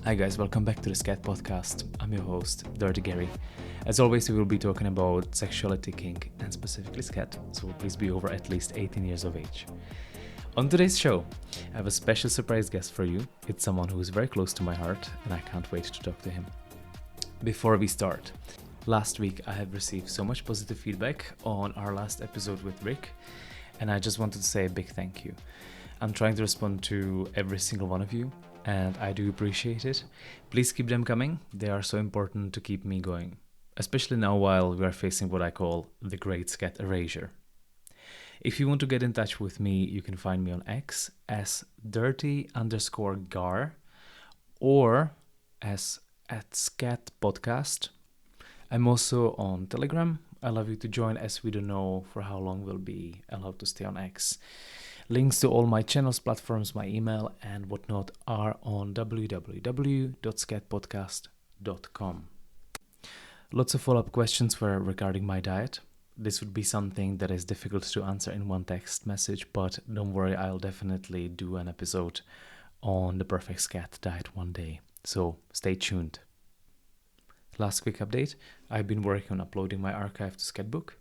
Hi guys, welcome back to the Scat podcast. I'm your host, Dirtygary. As always, we will be talking about sexuality, kink, and specifically scat, so please be over at least 18 years of age. On today's show, I have a special surprise guest for you. It's someone who is very close to my heart, and I can't wait to talk to him. Before we start, last week I have received so much positive feedback on our last episode with Rick, and I just wanted to say a big thank you. I'm trying to respond to every single one of you, and I do appreciate it. Please keep them coming. They are so important to keep me going, especially now while we are facing what I call the great scat erasure. If you want to get in touch with me, you can find me on X as dirty_gar or as at Scat Podcast. I'm also on Telegram. I love you to join, as we don't know for how long we'll be allowed to stay on X. Links to all my channels, platforms, my email, and whatnot are on www.scatpodcast.com. Lots of follow-up questions were regarding my diet. This would be something that is difficult to answer in one text message, but don't worry, I'll definitely do an episode on the perfect scat diet one day. So stay tuned. Last quick update, I've been working on uploading my archive to Scatbook.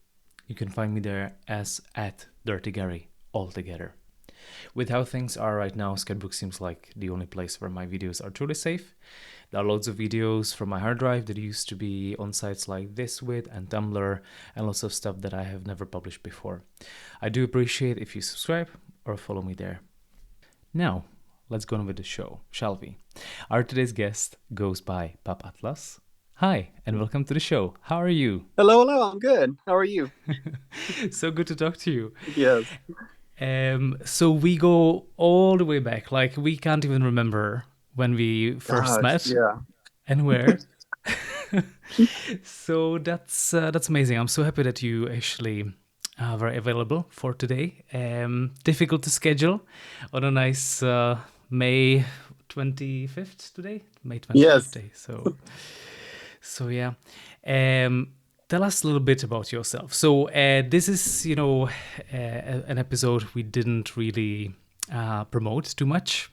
You can find me there as at dirtygary altogether. With how things are right now, Scatbook seems like the only place where my videos are truly safe. There are loads of videos from my hard drive that used to be on sites like ThisWit and Tumblr, and lots of stuff that I have never published before. I do appreciate if you subscribe or follow me there. Now, let's go on with the show, shall we? Our today's guest goes by Pup Atlas. Hi, and welcome to the show. How are you? Hello, I'm good. How are you? So good to talk to you. Yes. So we go all the way back. Like, we can't even remember when we first met Yeah. and where. So that's amazing. I'm so happy that you actually are very available for today. Difficult to schedule on a nice May 25th today. May 25th Yes. day. So yeah. Tell us a little bit about yourself. So this is, an episode we didn't really promote too much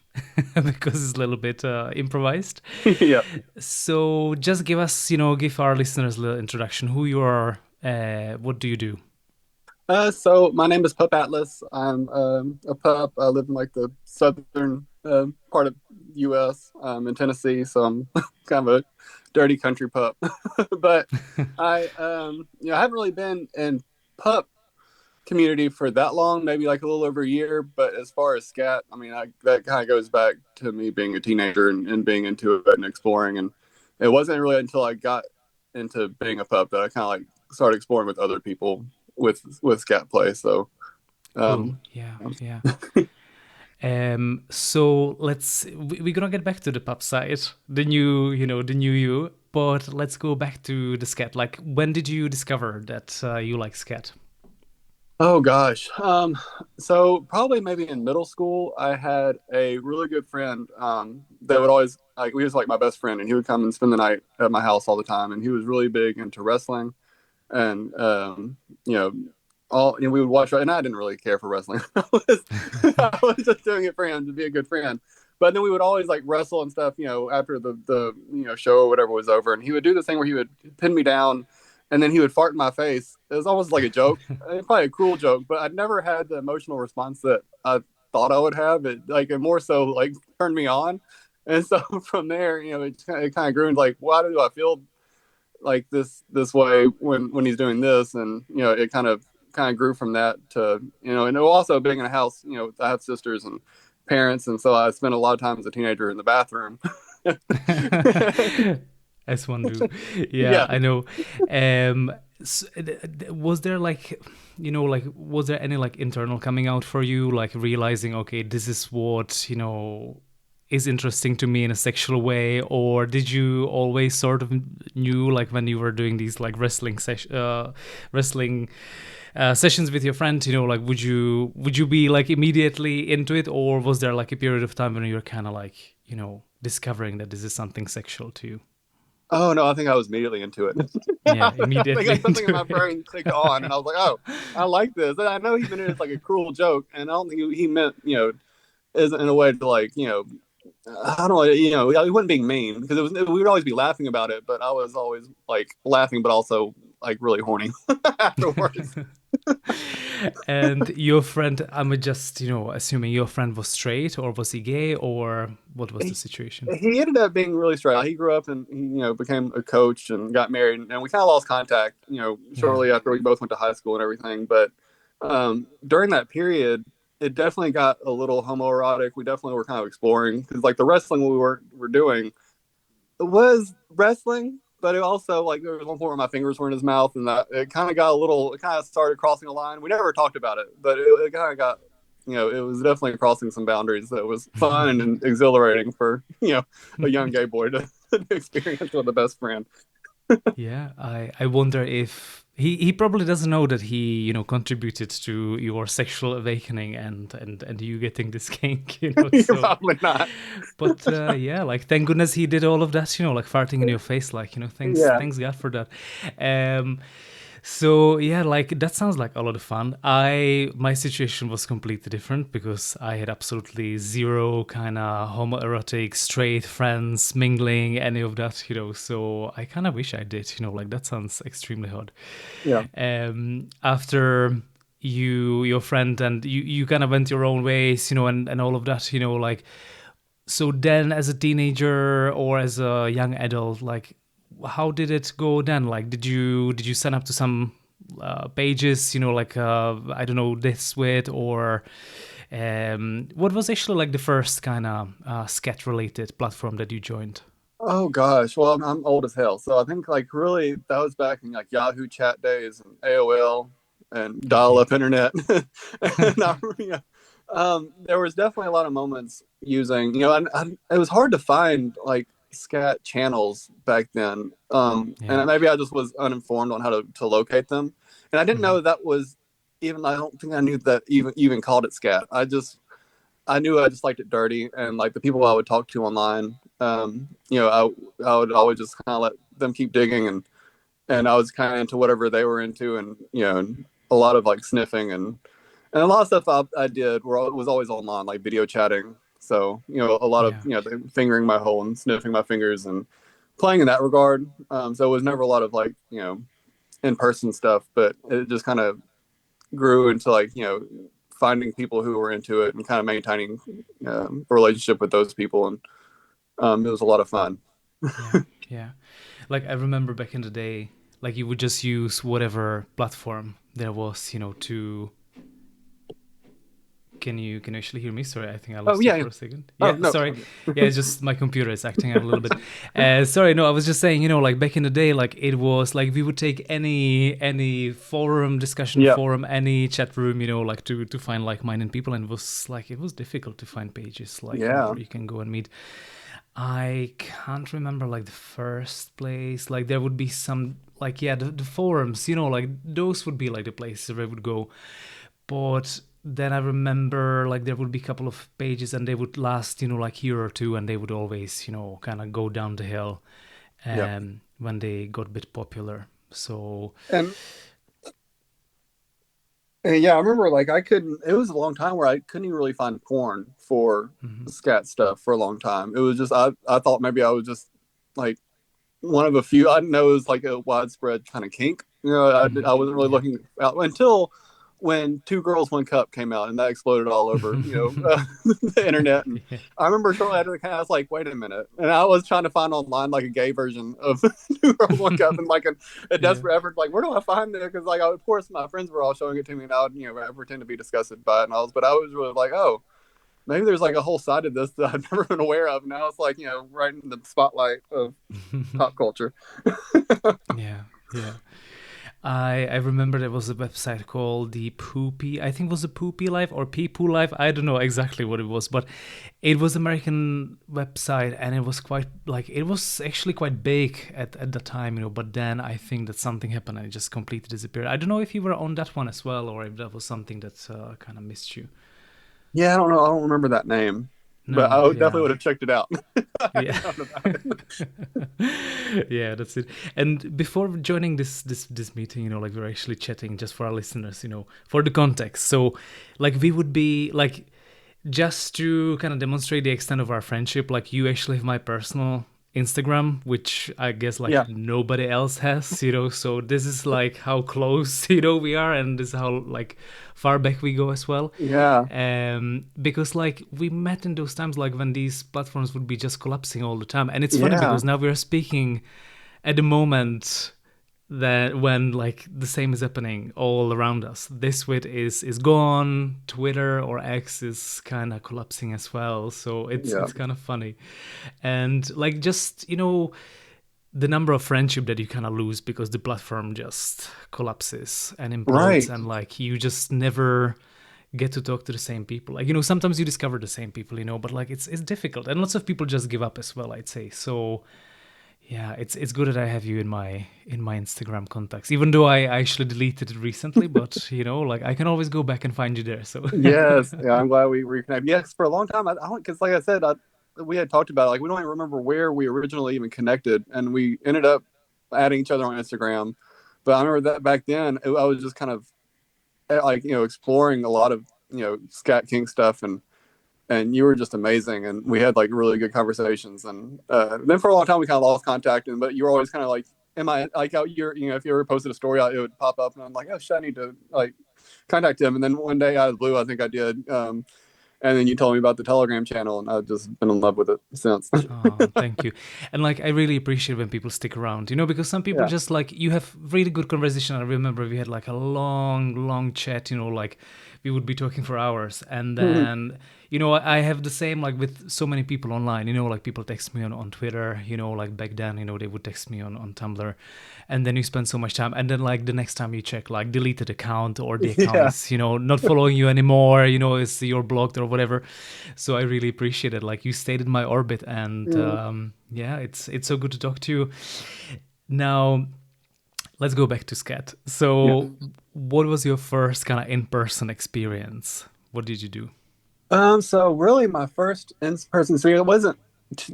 because it's a little bit improvised. Yeah. So just give us, give our listeners a little introduction. Who you are, what do you do? So my name is Pup Atlas. I'm a pup. I live in like the southern part of U.S. In Tennessee, so I'm kind of a dirty country pup. But I haven't really been in pup community for that long, maybe like a little over a year. But as far as scat, I mean, that kind of goes back to me being a teenager and being into it and exploring. And it wasn't really until I got into being a pup that I kind of like started exploring with other people with scat play. So Cool. Yeah. So we're gonna get back to the pup side, the new you, but let's go back to the scat. Like, when did you discover that you like scat? Oh gosh. So probably maybe in middle school, I had a really good friend that would always like he was like my best friend, and he would come and spend the night at my house all the time. And he was really big into wrestling, and we would watch. And I didn't really care for wrestling. I was just doing it for him to be a good friend. But then we would always like wrestle and stuff, after the show or whatever was over. And he would do this thing where he would pin me down and then he would fart in my face. It was almost like a joke, probably a cruel joke, but I'd never had the emotional response that I thought I would have. It more so like turned me on, and so from there, it kind of grew into like, why do I feel like this way when he's doing this, and it kind of grew from that to and also being in a house, I have sisters and parents, and so I spent a lot of time as a teenager in the bathroom. As one do. Yeah. I know. Was there was there any like internal coming out for you, like realizing, okay, this is what is interesting to me in a sexual way, or did you always sort of knew, like when you were doing these like wrestling sessions with your friend, like would you be like immediately into it, or was there like a period of time when you were kind of like discovering that this is something sexual to you? Oh no, I think I was immediately into it. Yeah, I immediately think something in my into it. brain clicked on, and I was like, "Oh, I like this." And I know he meant it as like a cruel joke, and I don't think he meant, is in a way to like, I don't know, you know, it wasn't being mean because we would always be laughing about it, but I was always like laughing, but also like really horny afterwards. And your friend, I'm just, assuming your friend was straight, or was he gay, or what was the He, situation? he ended up being really straight. He grew up and he, became a coach and got married, and we kind of lost contact, Yeah. shortly after we both went to high school and everything. But during that period, it definitely got a little homoerotic. We definitely were kind of exploring because like the wrestling we were doing was wrestling, but it also like there was one point where my fingers were in his mouth, and that it kind of got a little. It kind of started crossing a line. We never talked about it, but it kind of got. It was definitely crossing some boundaries that was fun and exhilarating for a young gay boy to experience with a best friend. Yeah, I wonder if he probably doesn't know that he, contributed to your sexual awakening and you getting this kink, so. Probably not. But yeah, like thank goodness he did all of that, like farting in your face, like, Yeah. thanks God for that. Um so yeah, like that sounds like a lot of fun. My situation was completely different because I had absolutely zero kind of homoerotic straight friends mingling, any of that, so I kind of wish I did, like that sounds extremely hard. Yeah. After your friend and you kind of went your own ways, and all of that, like, so then as a teenager or as a young adult, like how did it go then? Like did you sign up to some pages, like I don't know, this with, or what was actually like the first kind of scat related platform that you joined? Oh gosh. Well, I'm old as hell, so I think like really that was back in like Yahoo chat days and AOL and Okay. dial-up internet. And there was definitely a lot of moments using, it was hard to find like scat channels back then. Yeah. And maybe I just was uninformed on how to locate them, and I didn't Mhm. know that was even. I don't think I knew that even called it scat. I knew I just liked it dirty, and like the people I would talk to online, I would always just kind of let them keep digging, and I was kind of into whatever they were into, and a lot of like sniffing and a lot of stuff I did was always online, like video chatting. So a lot of Yeah. fingering my hole and sniffing my fingers and playing in that regard. So it was never a lot of like in person stuff, but it just kind of grew into like finding people who were into it and kind of maintaining a relationship with those people, and it was a lot of fun. Yeah. Yeah. Like I remember back in the day, like you would just use whatever platform there was, to. Can you actually hear me? Sorry, I think I Oh lost you yeah, yeah. for a second. Oh Yeah, no. sorry. Yeah, it's just my computer is acting out a little bit. Sorry, no, I was just saying, like back in the day, like it was like we would take any forum discussion Yeah, forum, any chat room, like to find like-minded people, and it was difficult to find pages like yeah. where you can go and meet. I can't remember like the first place. Like there would be some like yeah, the forums, like those would be like the places where I would go. But then I remember like there would be a couple of pages and they would last, like year or two, and they would always, kind of go down the hill Yeah. when they got a bit popular. So And And yeah, I remember like I couldn't. It was a long time where I couldn't even really find porn for mhm. scat stuff for a long time. It was just I thought maybe I was just like one of a few. I didn't know it was like a widespread kind of kink. Mhm. I wasn't really Yeah. looking out until when Two Girls One Cup came out, and that exploded all over the internet. And Yeah. I remember shortly after the I was like, wait a minute, and I was trying to find online like a gay version of Two Girls One Cup, and like a Yeah. desperate effort, like where do I find it? Because like of course my friends were all showing it to me, and I would pretend to be disgusted by it, but I was really like, oh, maybe there's like a whole side of this that I've never been aware of. Now it's like right in the spotlight of pop culture. Yeah. Yeah. I remember there was a website called the Poopy. I think it was the Poopy Life or Peepoo Life. I don't know exactly what it was, but it was American website, and it was quite like it was actually quite big at the time, But then I think that something happened and it just completely disappeared. I don't know if you were on that one as well, or if that was something that kind of missed you. Yeah, I don't know. I don't remember that name, but No, definitely yeah. would have checked it out. I Yeah. had known about it. Yeah, that's it. And before joining this meeting, like we're actually chatting just for our listeners, for the context. So like we would be like just to kind of demonstrate the extent of our friendship, like you actually have my personal Instagram, which I guess like Yeah. nobody else has, you know. So this is like how close, you know, we are, and this is how like far back we go as well. Yeah. Because like we met in those times like when these platforms would be just collapsing all the time. And it's funny Yeah. because now we're speaking at the moment that when like the same is happening all around us. This wit is gone. Twitter or X is kind of collapsing as well. So Yeah. it's kind of funny, and like just you know the number of friendship that you kind of lose because the platform just collapses and implodes, Right. and like you just never get to talk to the same people. Like you know sometimes you discover the same people, you know, but like it's difficult, and lots of people just give up as well, I'd say. So yeah, it's good that I have you in my Instagram contacts. Even though I actually deleted it recently, but you know, like I can always go back and find you there. So Yes. Yeah. I'm glad we reconnected. Yes. For a long time, I don't, because like I said, we had talked about it, like we don't even remember where we originally even connected, and we ended up adding each other on Instagram. But I remember that back then, I was just kind of like exploring a lot of scat king stuff, and you were just amazing, and we had like really good conversations, and then for a long time we kind of lost contact, and but you were always kind of like, am I like out you're if you ever posted a story out, it would pop up, and I'm like, oh shit, I need to like contact him. And then one day out of the blue, I think I did, and then you told me about the Telegram channel, and I've just been in love with it since. oh, thank you. And like I really appreciate when people stick around, you know, because some people Yeah. just like you have really good conversation. I remember we had like a long chat, you know, like we would be talking for hours. And then, you know, I have the same like with so many people online, you know, like people text me on Twitter, you know, like back then, you know, they would text me on Tumblr. And then you spend so much time, and then like the next time you check like deleted account, or the account Yeah. is, you know, not following you anymore, you know, it's you're blocked or whatever. So I really appreciate it. Like you stayed in my orbit, and Mm. yeah, it's so good to talk to you. Now let's go back to Scat. Yeah. So, what was your first kind of in-person experience? What did you do? So really, my first in-person experience, it wasn't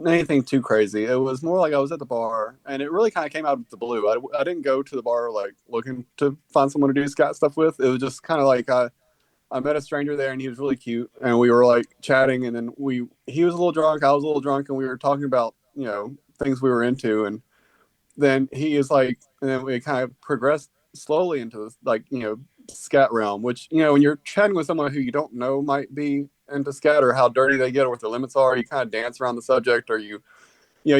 anything too crazy. It was more like I was at the bar, and it really kind of came out of the blue. I didn't go to the bar like looking to find someone to do scat stuff with. It was just kind of like I met a stranger there, and he was really cute, and we were like chatting, and then he was a little drunk, I was a little drunk, and we were talking about things we were into, and then he is like, and then we kind of progressed slowly into this like scat realm, which when you're chatting with someone who you don't know might be into scat, or how dirty they get, or what the limits are, you kind of dance around the subject, or you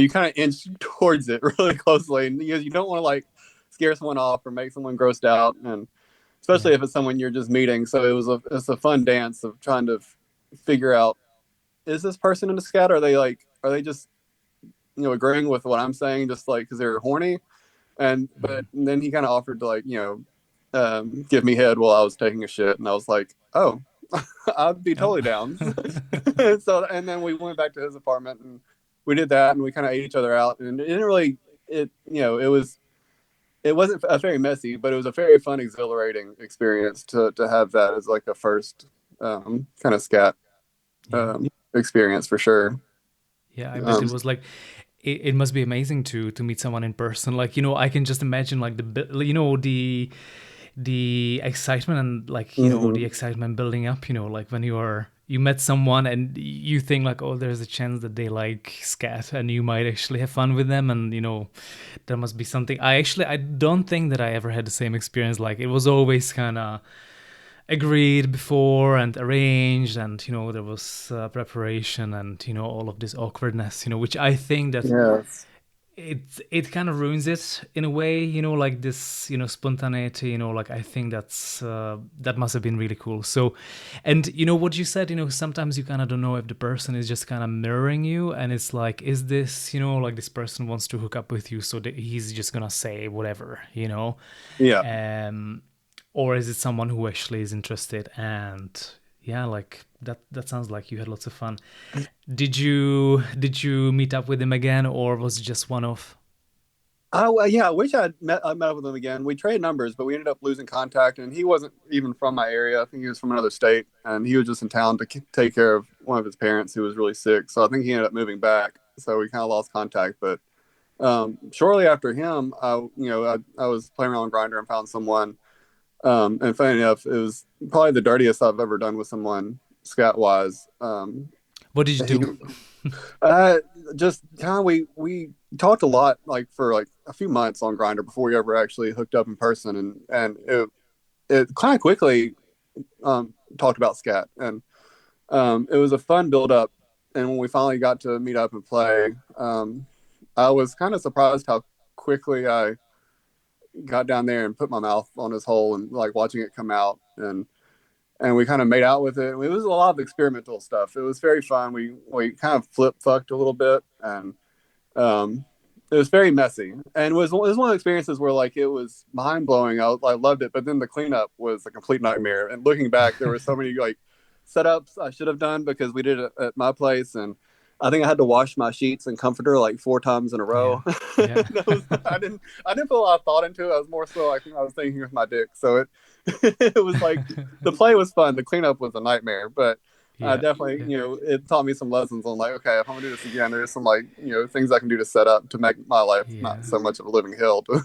kind of inch towards it really closely, and you don't want to like scare someone off or make someone grossed out, and Yeah, especially if it's someone you're just meeting. So it's a fun dance of trying to figure out, is this person into scat? Are they just agreeing with what I'm saying, just like because they're horny? And but then he kind of offered to like give me head while I was taking a shit, and I was like, oh, I'd be totally down. So and then we went back to his apartment, and we did that, and we kind of ate each other out, and it didn't really it wasn't very messy, but it was a very fun, exhilarating experience to have that as like a first kind of scat yeah, experience for sure. yeah. I bet it Um, was like it must be amazing to meet someone in person. Like you know, I can just imagine like you know the excitement, and like you know the mhm. excitement building up, you know, like when you met someone and you think like, oh, there's a chance that they like scat and you might actually have fun with them, and you know there must be something. I don't think that I ever had the same experience. Like it was always kind of agreed before and arranged, and you know there was preparation, and you know all of this awkwardness, you know, which I think that Yes. it kind of ruins it in a way, you know, like this, you know, spontaneity, you know, like I think that must have been really cool. So, and you know what you said, you know, sometimes you kind of don't know if the person is just kind of mirroring you, and it's like, is this, you know, like this person wants to hook up with you, so that he's just gonna say whatever, you know, Yeah. um or is it someone who actually is interested? And yeah, like that sounds like you had lots of fun. Did you meet up with him again, or was it just one off? Oh well, yeah. I wish I met up with him again. We traded numbers, but we ended up losing contact. And he wasn't even from my area. I think he was from another state, and he was just in town to take care of one of his parents who was really sick. So I think he ended up moving back. So we kind of lost contact. But shortly after him, I was playing around on Grinder and found someone. And funny enough, it was probably the dirtiest I've ever done with someone. scat wise. What did you He do? uh, just kind of we talked a lot like for like a few months on Grinder before we ever actually hooked up in person, and it kind of quickly talked about scat, and it was a fun build up. And when we finally got to meet up and play, I was kind of surprised how quickly I got down there and put my mouth on his hole and like watching it come out, and we kind of made out with it. It was a lot of experimental stuff. It was very fun. We kind of flip fucked a little bit, and um, it was very messy, and it was one of the experiences where like it was mind blowing. I loved it, but then the cleanup was a complete nightmare. And looking back, there were so many like setups I should have done because we did it at my place, and I think I had to wash my sheets and comforter like 4 times in a Yeah, row. yeah, I didn't put a lot of thought into it. I was more so I think I was thinking with my dick. So it it was like the play was fun. The cleanup was a nightmare, but yeah, definitely, yeah, it taught me some lessons on like, okay, if I'm gonna do this again, there's some like, things I can do to set up to make my life not yeah. so much of a living hell to,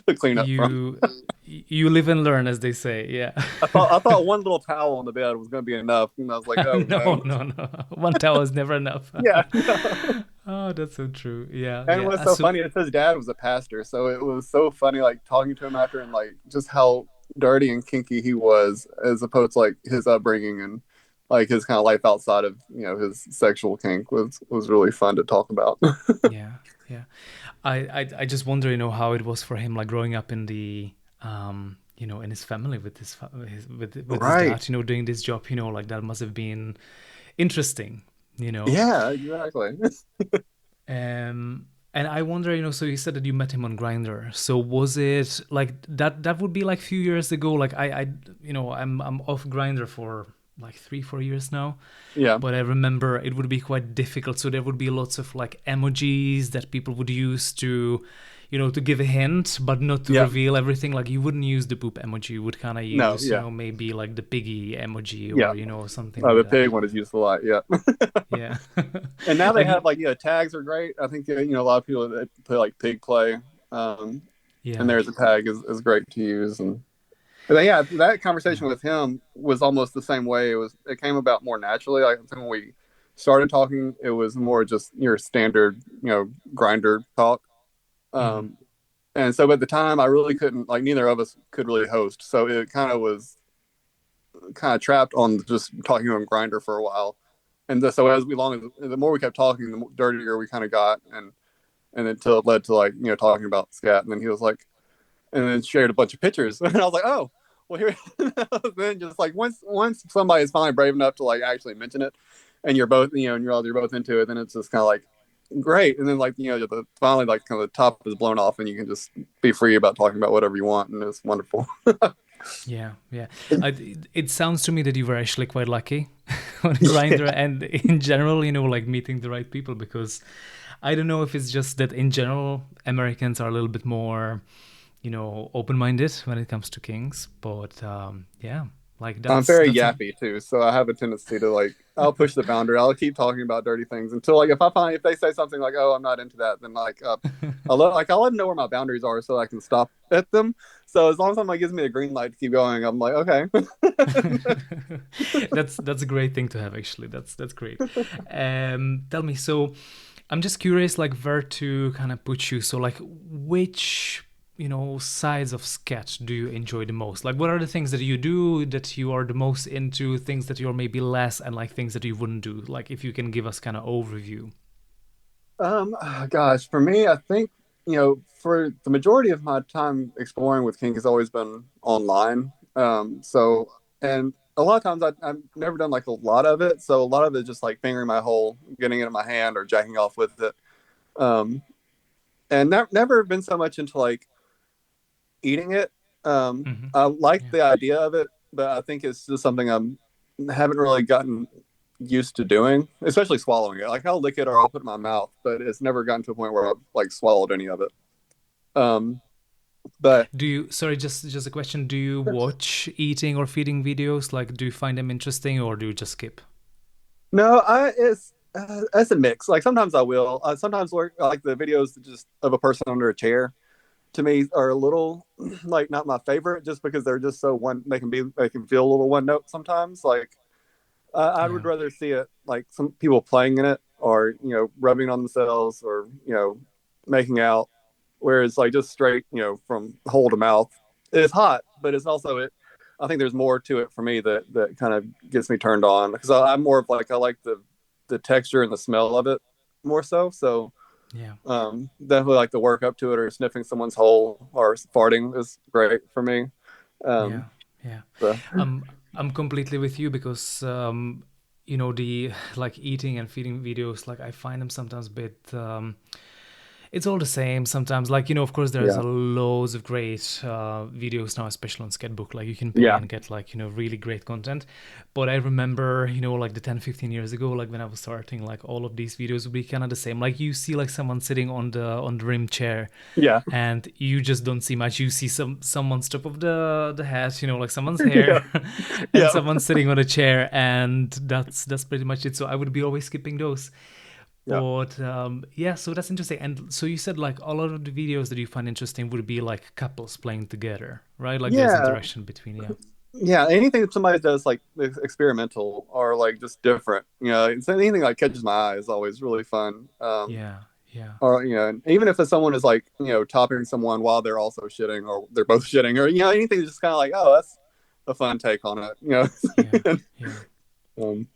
to clean up from. You you live and learn, as they say. Yeah. I thought one little towel on the bed was gonna be enough, and I was like, oh No, no, no, no. One towel is never enough. yeah, no. Oh, that's so true. Yeah, And yeah. what's so funny is his dad was a pastor, so it was so funny like talking to him after and like just how dirty and kinky he was, as opposed to like his upbringing and like his kind of life outside of his sexual kink was really fun to talk about. Yeah, yeah. I just wonder, how it was for him, like growing up in the, in his family with with his Right. dad, doing this job, like that must have been interesting, you know. Yeah, exactly. And I wonder, so you said that you met him on Grinder. So was it like that? That would be like a few years ago. Like I'm off Grinder for like 3-4 years now. Yeah. But I remember it would be quite difficult. So there would be lots of like emojis that people would use to, to give a hint, but not to Yeah. reveal everything. Like you wouldn't use the poop emoji. You would kind of No, use, yeah. maybe like the piggy emoji Yeah. or, something like The that. pig one is used a lot. Yeah. Yeah. And now they Like, have like, tags are great. I think, a lot of people that play like pig play. And yeah. there's a tag is great to use. And but then, yeah, that Yeah. conversation with him was almost the same way. It came about more naturally. Like when we started talking, it was more just your standard, grinder talk. Hmm. Um, and so at the time, I really couldn't like neither of us could really host. So it kind of was kind of trapped on just talking on grinder for a while. And so the more we kept talking, the dirtier we kind of got, and until it led to like talking about scat. And then he was like, and then shared a bunch of pictures, and I was like, oh, well here. Then just like once somebody is finally brave enough to like actually mention it, and you're both and you're both into it, then it's just kind of like great. And then like finally like kind of the top is blown off, and you can just be free about talking about whatever you want, and it's wonderful. Yeah, yeah. It sounds to me that you were actually quite lucky on Grinder and in general, like meeting the right people, because I don't know if it's just that in general Americans are a little bit more, open-minded when it comes to kings, but yeah, like I'm that's very that's a yappy too, so I have a tendency to like I'll push the boundary. I'll keep talking about dirty things until like if they say something like, "Oh, I'm not into that," then like I'll let them know where my boundaries are so I can stop at them. So as long as somebody gives me the green light to keep going, I'm like, okay. that's a great thing to have, actually. That's great. Tell me, so I'm just curious, like where to kind of put you. So like which sides of sketch do you enjoy the most? Like what are the things that you do that you are the most into, things that you're maybe less, and like things that you wouldn't do? Like if you can give us kind of overview. Gosh, for me, I think for the majority of my time exploring with kink has always been online. So and a lot of times I've never done like a lot of it, so a lot of it is just like fingering my hole, getting it in my hand, or jacking off with it. Um, and never been so much into like eating it. Hmm. I like Yeah. the idea of it, but I think it's just something haven't really gotten used to doing, especially swallowing it. Like I'll lick it or I'll put it in my mouth, but it's never gotten to a point where I've like swallowed any of it. Um, but Do you, sorry, just a question, do you watch eating or feeding videos? Like do you find them interesting, or do you just skip? no, it's a mix. Like sometimes I will. Sometimes like the videos just of a person under a chair to me are a little like not my favorite, just because they're just so one. They can feel a little one note sometimes. Like I Yeah. would rather see it like some people playing in it, or rubbing on themselves, or making out. Whereas like just straight, from hole to mouth, it's hot, but it's also it. I think there's more to it for me that kind of gets me turned on, because I'm more of like, I like the texture and the smell of it more so. So Yeah. definitely like the work up to it, or sniffing someone's hole, or farting is great for me. Yeah. Um, Yeah. so I'm completely with you because the like eating and feeding videos, like I find them sometimes a bit it's all the same sometimes. Like, of course, there's yeah, a loads of great videos now, especially on Scatbook. Like, you can pay yeah, and get, like, really great content. But I remember, like the 10, 15 years ago, like when I was starting, like all of these videos would be kind of the same. Like, you see like someone sitting on the rim chair, yeah, and you just don't see much. You see someone's top of the head, like someone's hair, yeah, and yeah, someone sitting on a chair, and that's pretty much it. So I would be always skipping those. yeah, But yeah, so that's interesting. And so you said like a lot of the videos that you find interesting would be like couples playing together, right? Like there's yeah. interaction between, yeah. Yeah, anything that somebody does like experimental, or like just different, it's anything like catches my eye is always really fun. Yeah, yeah, Or even if it's someone is like topping someone while they're also shitting, or they're both shitting, or anything that's just kind of like, oh, that's a fun take on yeah, it. yeah. um,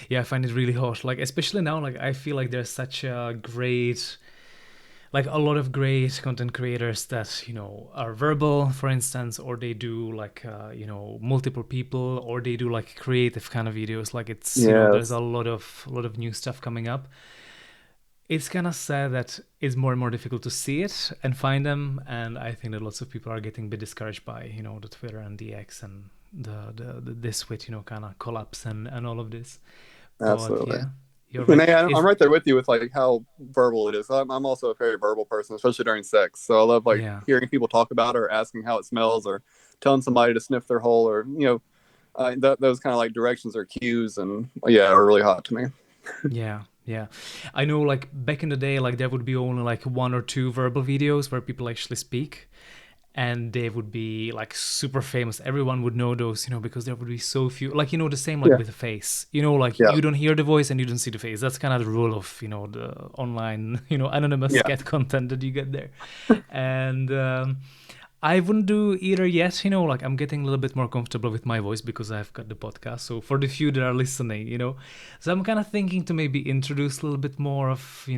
Yeah, I find it really hot. Like especially now, like I feel like there's such a great, like a lot of great content creators that are verbal, for instance, or they do like multiple people, or they do like creative kind of videos. Like it's there's yes, a lot of new stuff coming up. It's kind of sad that it's more and more difficult to see it and find them, and I think that lots of people are getting a bit discouraged by the Twitter and the X and the this with kind of collapse and all of this. But absolutely. yeah, you're And right. I'm Is right there with you with like how verbal it is. I'm also a very verbal person, especially during sex. So I love like Yeah. hearing people talk about it, or asking how it smells, or telling somebody to sniff their hole, or those kind of like directions or cues, and yeah, are really hot to me. Yeah, yeah. I know like back in the day, like there would be only like one or two verbal videos where people actually speak, and they would be like super famous. Everyone would know those, because there would be so few. Like, the same like Yeah, with the face, like yeah, you don't hear the voice and you don't see the face. That's kind of the rule of, the online, anonymous yeah. scat content that you get there. And I wouldn't do either yet, like I'm getting a little bit more comfortable with my voice because I've got the podcast. So for the few that are listening, so I'm kind of thinking to maybe introduce a little bit more of,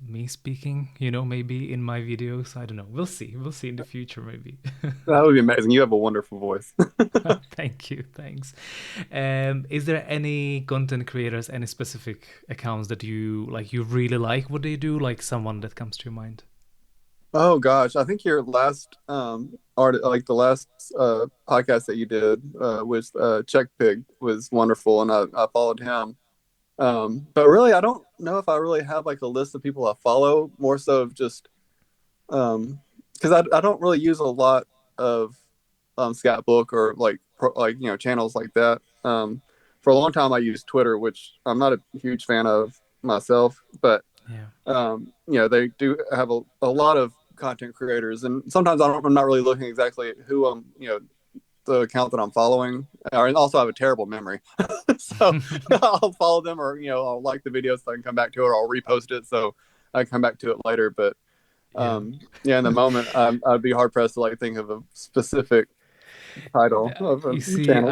me speaking, maybe in my videos. I don't know. We'll see. We'll see in the future, maybe. That would be amazing. You have a wonderful voice. Thank you. Thanks. Is there any content creators, any specific accounts that you really like what they do? Like someone that comes to your mind? Oh gosh, I think your last art, like the last podcast that you did with Check Pig, was wonderful, and I followed him. But really, I don't know if I really have like a list of people I follow. More so of just because I don't really use a lot of Scatbook, or like channels like that. For a long time, I used Twitter, which I'm not a huge fan of myself, but Yeah. they do have a lot of content creators, and sometimes I'm not really looking exactly at who I'm, the account that I'm following. And also, I have a terrible memory, so I'll follow them, or I'll like the video so I can come back to it, or I'll repost it so I can come back to it later. But Yeah. yeah, in the moment, I'd be hard pressed to like think of a specific title of a You see, channel.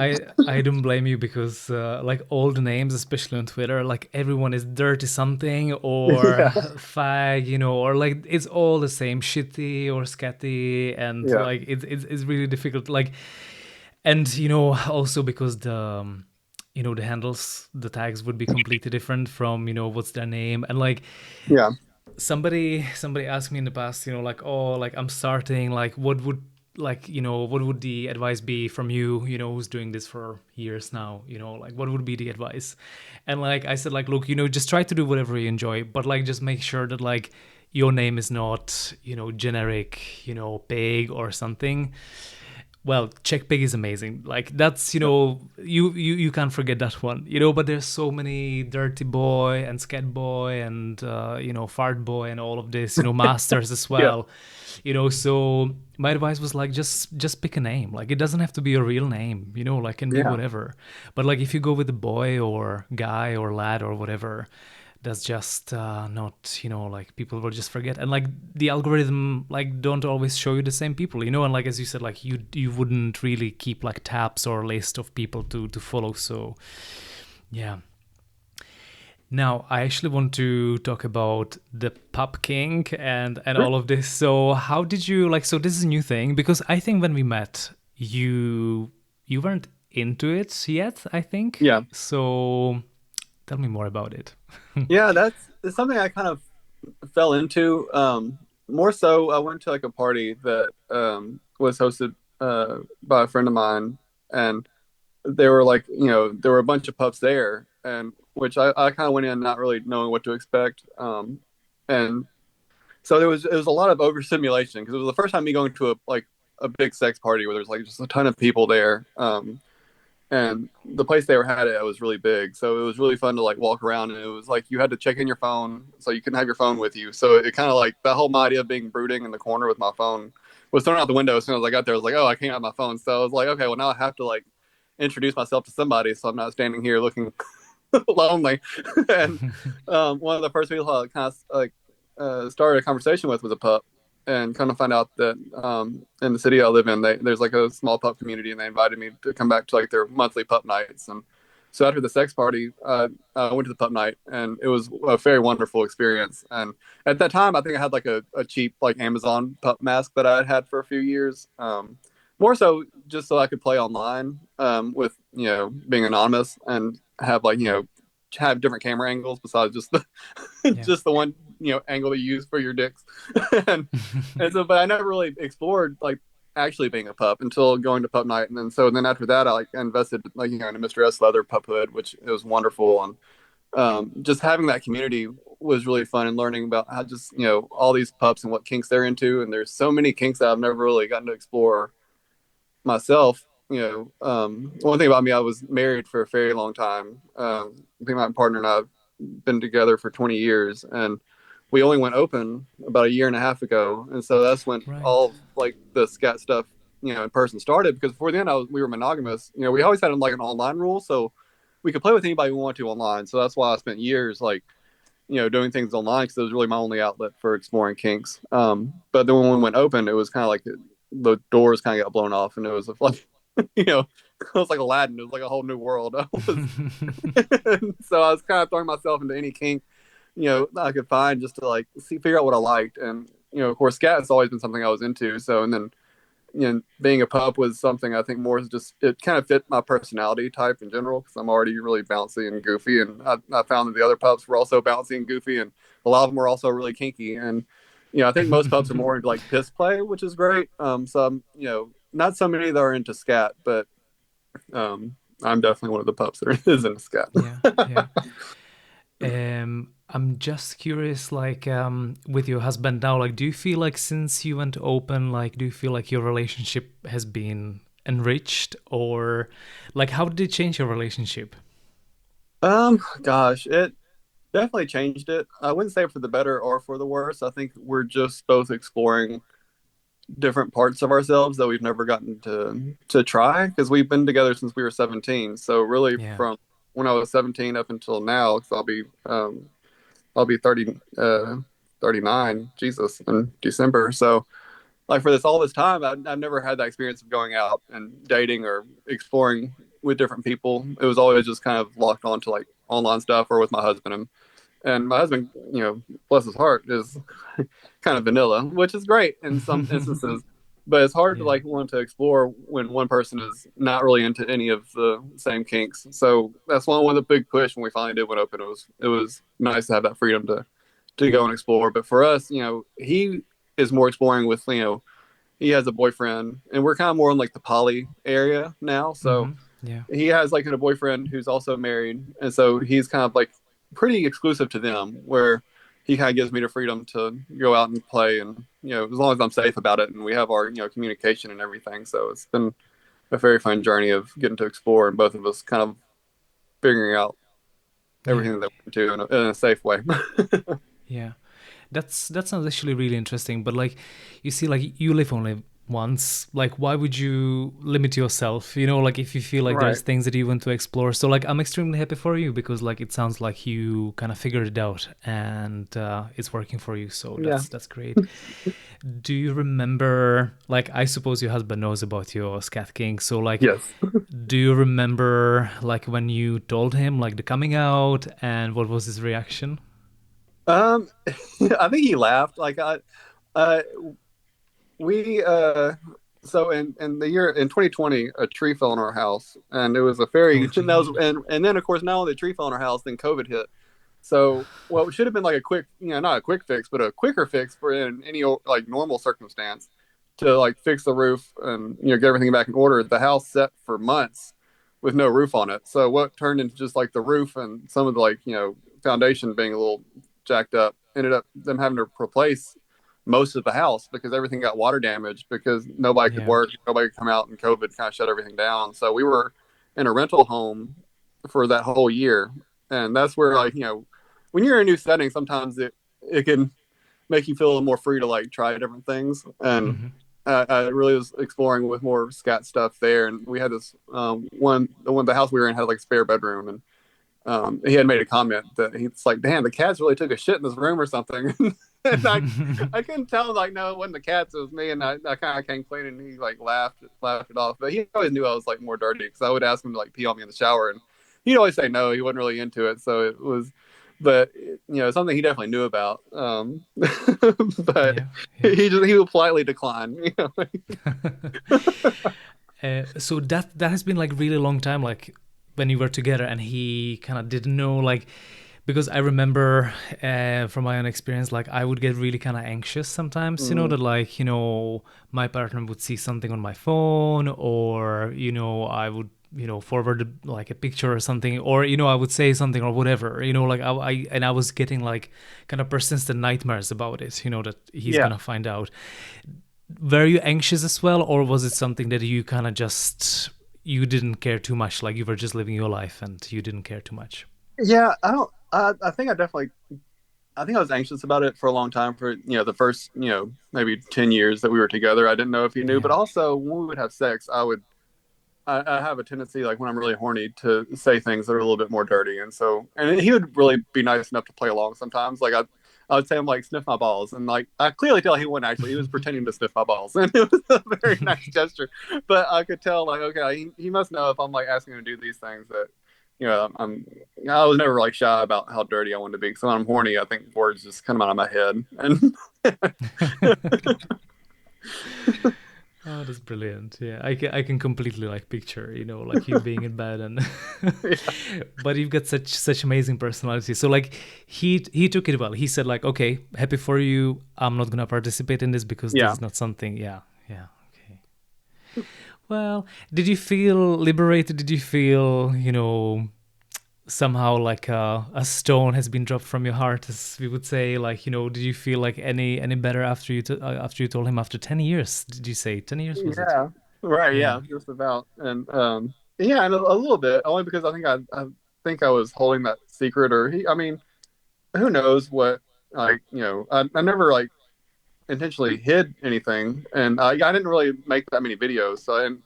I don't blame you because like all the names, especially on Twitter, like everyone is dirty something or Yeah, fag, or like it's all the same, shitty or scatty, and yeah, like it's really difficult. Like, and also because the handles, the tags would be completely different from what's their name, and like yeah, somebody asked me in the past, like, oh, like I'm starting, like what would the advice be from you, who's doing this for years now, like what would be the advice? And like I said, like, look, just try to do whatever you enjoy, but like just make sure that like your name is not generic, pig or something. Well, Czech Pig is amazing. Like that's you can't forget that one. But there's so many Dirty Boy and Scat Boy and Fart Boy and all of this. Masters as Yeah, well. So my advice was like just pick a name. Like it doesn't have to be a real name. Like can be yeah, whatever. But like if you go with a boy or guy or lad or whatever, that's just not like people will just forget, and like the algorithm like don't always show you the same people, and like as you said, like you wouldn't really keep like tabs or a list of people to follow. So yeah. Now I actually want to talk about the pup king and sure. all of this. So how did you like, so this is a new thing because I think when we met you weren't into it yet, I think. Yeah, So tell me more about it. yeah. It's something I kind of fell into. More so, I went to like a party that was hosted by a friend of mine, and they were like, there were a bunch of pups there, and which I kind of went in not really knowing what to expect. And so it was a lot of overstimulation because it was the first time me going to a big sex party where there's like just a ton of people there. And the place they were had it was really big, so it was really fun to like walk around, and it was like you had to check in your phone, so you couldn't have your phone with you. So it kind of like that whole idea of being brooding in the corner with my phone was thrown out the window as soon as I got there. I was like, oh, I can't have my phone. So I was like, okay, well now I have to like introduce myself to somebody, so I'm not standing here looking lonely. And one of the first people I kind of like started a conversation with was a pup, and kind of find out that in the city I live in, there's like a small pup community, and they invited me to come back to like their monthly pup nights. And so after the sex party, I went to the pup night, and it was a very wonderful experience. And at that time, I think I had like a cheap like Amazon pup mask that I had for a few years. More so just so I could play online with being anonymous and have like have different camera angles besides just the Yeah. just the one angle to use for your dicks. and and so but I never really explored like actually being a pup until going to pup night. And then after that I like invested like in a Mr. S leather pup hood, which it was wonderful. And just having that community was really fun, and learning about how just all these pups and what kinks they're into. And there's so many kinks that I've never really gotten to explore myself. One thing about me, I was married for a very long time. I think my partner and I have been together for 20 years, and we only went open about a year and a half ago. And so that's when Right. all of, like the scat stuff, in person started. Because before then, we were monogamous. We always had like an online rule, so we could play with anybody we want to online. So that's why I spent years like doing things online, because it was really my only outlet for exploring kinks. But then when we went open, it was kind of like the doors kind of got blown off, and it was like, it was like Aladdin. It was like a whole new world. So I was kind of throwing myself into any kink, I could find, just to like figure out what I liked. And of course, scat has always been something I was into. So, and then being a pup was something I think more is just it kind of fit my personality type in general, because I'm already really bouncy and goofy, and I found that the other pups were also bouncy and goofy, and a lot of them were also really kinky. And I think most pups are more into like piss play, which is great. Some not so many that are into scat, but I'm definitely one of the pups that is into scat. Yeah, yeah. I'm just curious, like, with your husband now, like, do you feel like since you went open, like, do you feel like your relationship has been enriched, or like, how did it change your relationship? Gosh, it definitely changed it. I wouldn't say for the better or for the worse. I think we're just both exploring different parts of ourselves that we've never gotten to try, because we've been together since we were 17. So really, Yeah. from when I was 17 up until now, because I'll be 30 39, Jesus, in December. So like for all this time, I've never had that experience of going out and dating or exploring with different people. It was always just kind of locked onto like online stuff or with my husband. And my husband, bless his heart, is kind of vanilla, which is great in some instances. But it's hard to Yeah. like want to explore when one person is not really into any of the same kinks. So that's one of the big push when we finally did went open. It was nice to have that freedom to go and explore. But for us, he is more exploring with he has a boyfriend, and we're kind of more in like the poly area now. So Mm-hmm. Yeah. he has like a boyfriend who's also married, and so he's kind of like pretty exclusive to them. Where he kind of gives me the freedom to go out and play, and as long as I'm safe about it, and we have our communication and everything. So it's been a very fun journey of getting to explore, and both of us kind of figuring out Yeah. everything that we do in a safe way. Yeah. That sounds actually really interesting. But like, you see, like you live only once. Like, why would you limit yourself? Like if you feel like there's Right. things that you want to explore. So like, I'm extremely happy for you because like it sounds like you kind of figured it out and it's working for you. So Yeah. that's great. Do you remember? Like, I suppose your husband knows about your scat king. So like, Yes. do you remember like when you told him like the coming out and what was his reaction? Um, I think he laughed. Uh, we so in the year in 2020, a tree fell in our house, and it was a Oh, very and that was gee. and then of course not only the tree fell in our house, then COVID hit. So what should have been like a quick, not a quick fix, but a quicker fix for in any like normal circumstance to like fix the roof and get everything back in order. The house set for months with no roof on it. So what turned into just like the roof and some of the like foundation being a little jacked up ended up them having to replace most of the house because everything got water damaged because nobody could Yeah. work, nobody could come out, and COVID kind of shut everything down. So we were in a rental home for that whole year, and that's where like when you're in a new setting, sometimes it can make you feel a little more free to like try different things. And Hmm. I really was exploring with more scat stuff there. And we had this the house we were in had like a spare bedroom, and he had made a comment that he's like, "Damn, the cats really took a shit in this room or something." And I couldn't tell like no, it wasn't the cats, it was me. And I kind of came clean, and he like laughed it off. But he always knew I was like more dirty because I would ask him to like pee on me in the shower, and he'd always say no. He wasn't really into it, so it was. But something he definitely knew about. But Yeah, yeah. he would politely decline. So that has been like really long time, like when you were together, and he kind of didn't know, like, because I remember from my own experience, like I would get really kind of anxious sometimes, Mm, that like my partner would see something on my phone, or I would forward like a picture or something, or I would say something or whatever, like I was getting like kind of persistent nightmares about it, that he's yeah. gonna find out. Were you anxious as well, or was it something that you kind of just you didn't care too much, like you were just living your life and you didn't care too much? Yeah, I don't. I think I think I was anxious about it for a long time. For the first maybe 10 years that we were together, I didn't know if he knew. But Yeah. also when we would have sex, I have a tendency like when I'm really horny to say things that are a little bit more dirty, and he would really be nice enough to play along sometimes. Like I would say I'm like sniff my balls, and like I clearly tell he wasn't actually. He was pretending to sniff my balls, and it was a very nice gesture. But I could tell like okay, he must know if I'm like asking him to do these things that I was never like shy about how dirty I wanted to be. So when I'm horny, I think words just come out of my head, and Oh, that's brilliant. Yeah, I can completely like picture, like you being in bed and but you've got such amazing personality. So like he took it well. He said like, "Okay, happy for you. I'm not going to participate in this because this yeah. is not something." Yeah. Yeah. Okay. Well, did you feel liberated? Did you feel, somehow like a stone has been dropped from your heart, as we would say, like, did you feel like any better after after you told him after 10 years? Did you say 10 years was it? Yeah, right. Yeah. Yeah, just about, and yeah, and a little bit only because I think I was holding that secret, or he. I mean, who knows what? Like, I never like intentionally hid anything, and I didn't really make that many videos. So, and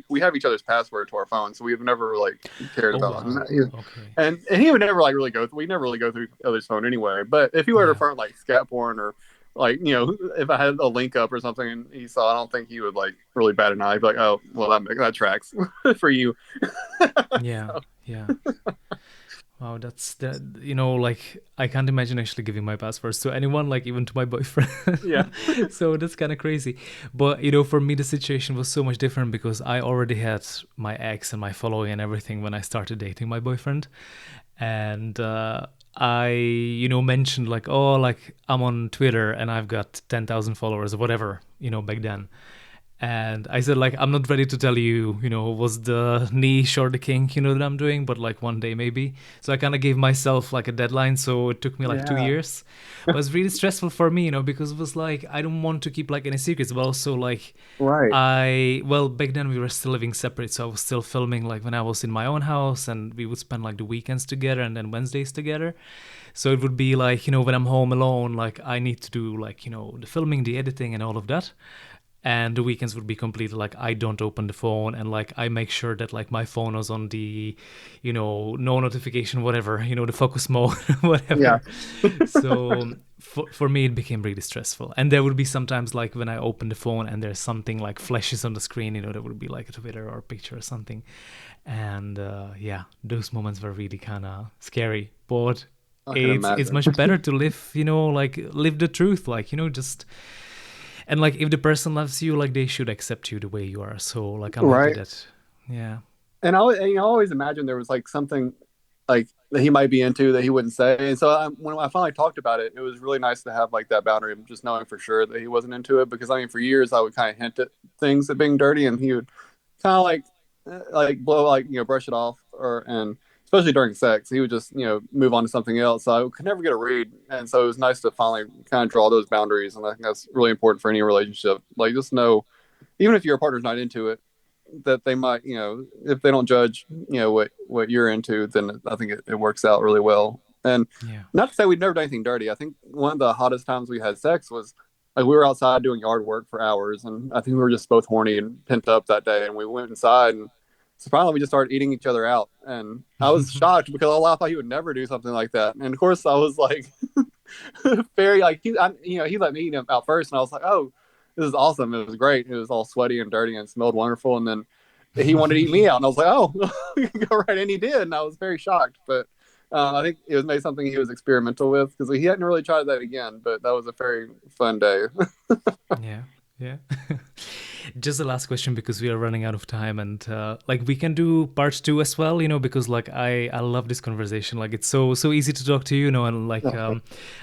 we have each other's password to our phone, so we've never like cared Oh, about. wow. Okay. And he would never like really go. We never really go through each other's phone anyway. But if he were to Yeah. find like scat porn or like if I had a link up or something and he saw, I don't think he would like really bat an eye. He'd be like, oh well, that tracks for you. Yeah. So, Yeah. Wow, that's that. Like I can't imagine actually giving my passwords to anyone, like even to my boyfriend. yeah, So that's kind of crazy. But for me, the situation was so much different because I already had my ex and my following and everything when I started dating my boyfriend, and I mentioned like, oh, like I'm on Twitter and I've got 10,000 followers or whatever, back then. And I said, like, I'm not ready to tell you, was the niche or the kink, that I'm doing, but like one day maybe. So I kind of gave myself like a deadline. So it took me like two Yeah. years. But it was really stressful for me, because it was like, I don't want to keep like any secrets, but also like, Right. well, back then we were still living separate. So I was still filming like when I was in my own house, and we would spend like the weekends together and then Wednesdays together. So it would be like, when I'm home alone, like I need to do like, the filming, the editing, and all of that. And the weekends would be completely like I don't open the phone, and like I make sure that like my phone was on the, no notification, whatever, the focus mode, Yeah. whatever. So for me it became really stressful. And there would be sometimes like when I open the phone and there's something like flashes on the screen, there would be like a Twitter or a picture or something. And yeah, those moments were really kind of scary, but I can it's imagine. much better to live, like live the truth, like, just, and like if the person loves you, like they should accept you the way you are. So like I'm happy Right. that, yeah. And I always imagined there was like something like that he might be into that he wouldn't say. And so when I finally talked about it, it was really nice to have like that boundary of just knowing for sure that he wasn't into it. Because I mean, for years I would kind of hint at things at being dirty, and he would kind of like blow like brush it off, or and especially during sex he would just move on to something else. So I could never get a read, and so it was nice to finally kind of draw those boundaries. And I think that's really important for any relationship. Like just know, even if your partner's not into it, that they might, if they don't judge, what you're into, then I think it works out really well. And Yeah. not to say we'd never done anything dirty. I think one of the hottest times we had sex was like we were outside doing yard work for hours, and I think we were just both horny and pent up that day. And we went inside, and so finally we just started eating each other out. And I was shocked because I thought he would never do something like that. And of course, I was like, very like he let me eat him out first, and I was like, oh, this is awesome. It was great. It was all sweaty and dirty and smelled wonderful. And then he wanted to eat me out, and I was like, oh, we can go right. And he did, and I was very shocked. But I think it was maybe something he was experimental with because he hadn't really tried that again. But that was a very fun day. Yeah, yeah. Just the last question because we are running out of time, and like we can do part two as well, because like I love this conversation. Like it's so easy to talk to you, and like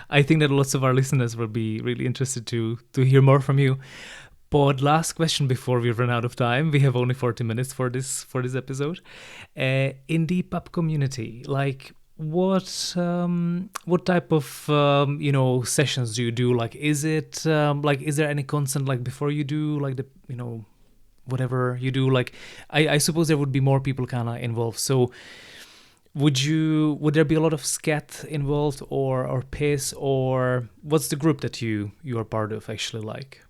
I think that lots of our listeners will be really interested to hear more from you. But last question before we run out of time, we have only 40 minutes for this episode. In the pub community, like what type of sessions do you do? Like is it like is there any consent like before you do like the whatever you do? Like I suppose there would be more people kind of involved. So would there be a lot of scat involved or piss, or what's the group that you are part of actually like?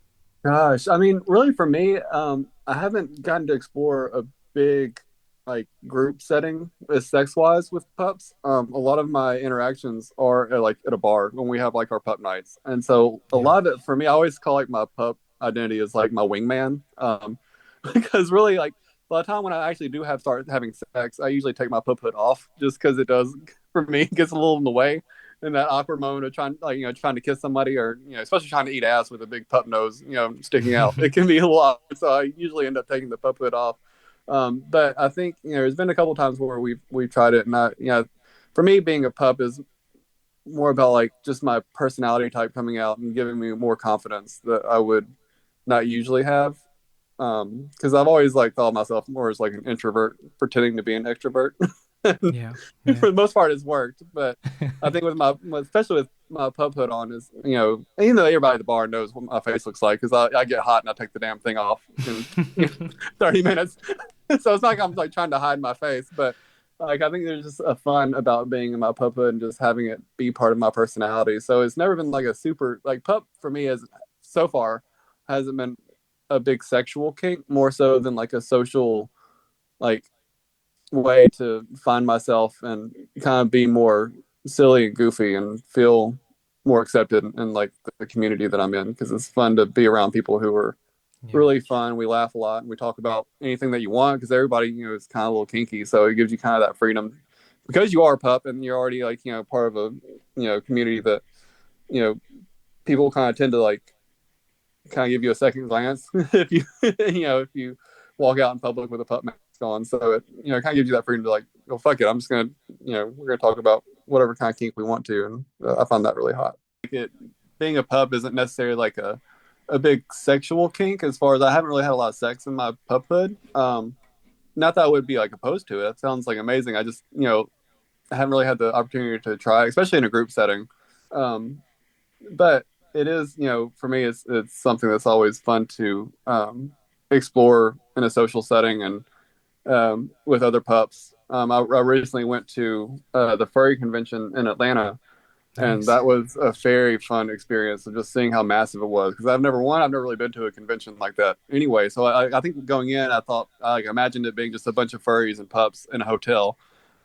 Gosh, I mean, really for me, I haven't gotten to explore a big like group setting with sex wise with pups. A lot of my interactions are like at a bar when we have like our pup nights, and so a Yeah. lot of it for me, I always call like my pup identity is like my wingman, because really like by the time when I actually do have start having sex, I usually take my pup hood off just because it does for me it gets a little in the way in that awkward moment of trying like trying to kiss somebody, or especially trying to eat ass with a big pup nose sticking out. It can be a lot, so I usually end up taking the pup hood off. But I think there's been a couple times where we've tried it, and for me being a pup is more about like just my personality type coming out and giving me more confidence that I would not usually have. Because I've always like thought of myself more as like an introvert pretending to be an extrovert. Yeah. Yeah. For the most part, it's worked. But I think with especially with my pup hood on, is even though everybody at the bar knows what my face looks like, because I get hot and I take the damn thing off in 30 minutes. So it's not like I'm like trying to hide my face, but like I think there's just a fun about being in my pup hood and just having it be part of my personality. So it's never been like a super like pup for me as so far hasn't been a big sexual kink, more so than like a social like way to find myself and kind of be more silly and goofy and feel more accepted in like the community that I'm in, because it's fun to be around people who are Yeah. really fun. We laugh a lot and we talk about anything that you want, because everybody is kind of a little kinky, so it gives you kind of that freedom because you are a pup and you're already like part of a community that you know people kind of tend to like kind of give you a second glance if you if you walk out in public with a pup mask on. So it kind of gives you that freedom to like, go fuck it, I'm just gonna we're gonna talk about whatever kind of kink we want to, and I find that really hot. Like it being a pup isn't necessarily like a big sexual kink as far as I haven't really had a lot of sex in my puphood. Not that I would be like opposed to it. It sounds like amazing. I just, I haven't really had the opportunity to try, especially in a group setting. Um, but it is, for me, it's something that's always fun to explore in a social setting and with other pups. I recently went to the furry convention in Atlanta, and Nice. that was a very fun experience of just seeing how massive it was. Because I've never really been to a convention like that anyway. So I think going in, I thought I like imagined it being just a bunch of furries and pups in a hotel,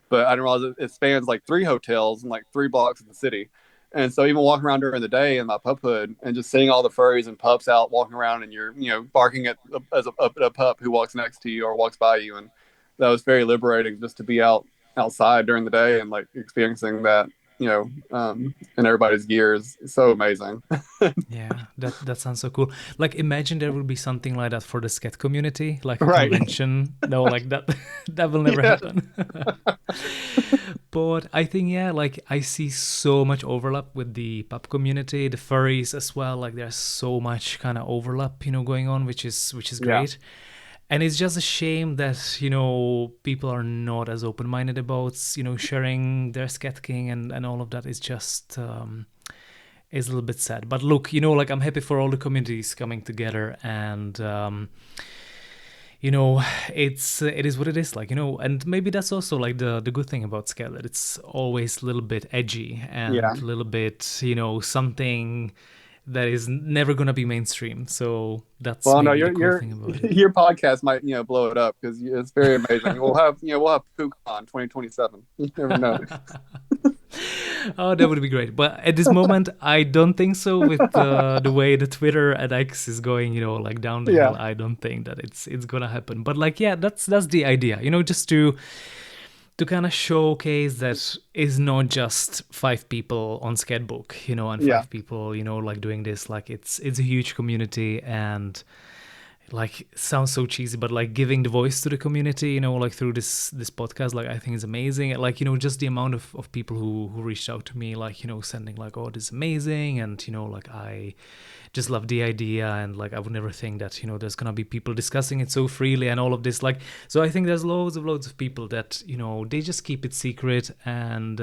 but I didn't realize it spans like three hotels and like 3 blocks of the city. And so even walking around during the day in my pup hood and just seeing all the furries and pups out walking around and you're, barking at a pup who walks next to you or walks by you. And that was very liberating just to be outside during the day and like experiencing that, in everybody's gear is so amazing. Yeah, that sounds so cool. Like, imagine there would be something like that for the scat community, like a Right. convention. No, like that, that will never Yeah. happen. But I think, yeah, like I see so much overlap with the pup community, the furries as well. Like, there's so much kind of overlap, going on, which is Yeah. great. And it's just a shame that people are not as open-minded about sharing their scat king and all of that. Is just is a little bit sad. But look, like I'm happy for all the communities coming together, and you know, it is what it is. Like and maybe that's also like the good thing about Scat, that it's always a little bit edgy Yeah. and a little bit something that is never gonna be mainstream. So that's Well, no, maybe the your cool your thing about it. your podcast might blow it up because it's very amazing. We'll have PooCon 2027. You never know. Oh, that would be great. But at this moment, I don't think so. With the way the Twitter and X is going, like down the hill, Yeah, I don't think that it's gonna happen. But like, yeah, that's the idea. Just to kind of showcase that is not just 5 people on Scatbook, and yeah. 5 people, like doing this. Like it's a huge community, and like sounds so cheesy, but like giving the voice to the community, like through this podcast, like I think is amazing. Like just the amount of people who reached out to me, like sending like, oh, this is amazing, and like I just love the idea, and like I would never think that there's gonna be people discussing it so freely and all of this. Like, so I think there's loads of people that they just keep it secret, and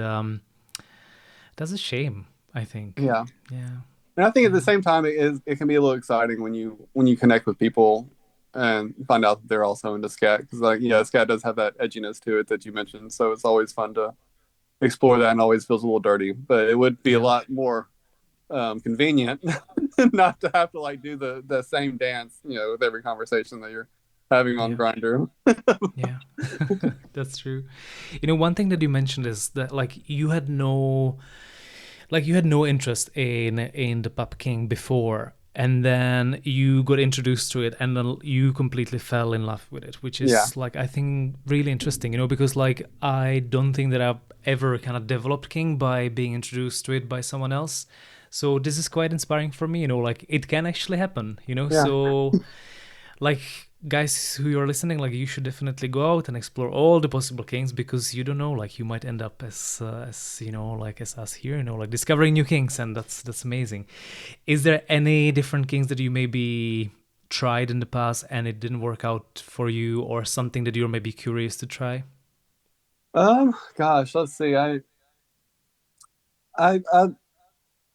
that's a shame, I think. Yeah. Yeah. And I think at the Yeah. same time, it can be a little exciting when you connect with people and find out that they're also into scat because like scat does have that edginess to it that you mentioned. So it's always fun to explore that and always feels a little dirty. But it would be a Yeah. lot more convenient not to have to like do the same dance with every conversation that you're having on Yeah. Grinder. Yeah. That's true. One thing that you mentioned is that like you had no interest in the Pup King before, and then you got introduced to it, and then you completely fell in love with it, which Yeah. is like I think really interesting. Because like I don't think that I've ever kind of developed King by being introduced to it by someone else. So this is quite inspiring for me. Like it can actually happen. Yeah. So like guys who you're listening, like you should definitely go out and explore all the possible kings, because you don't know, like you might end up as like as us here, like discovering new kings, and that's amazing. Is there any different kings that you maybe tried in the past and it didn't work out for you, or something that you're maybe curious to try? Gosh, let's see. I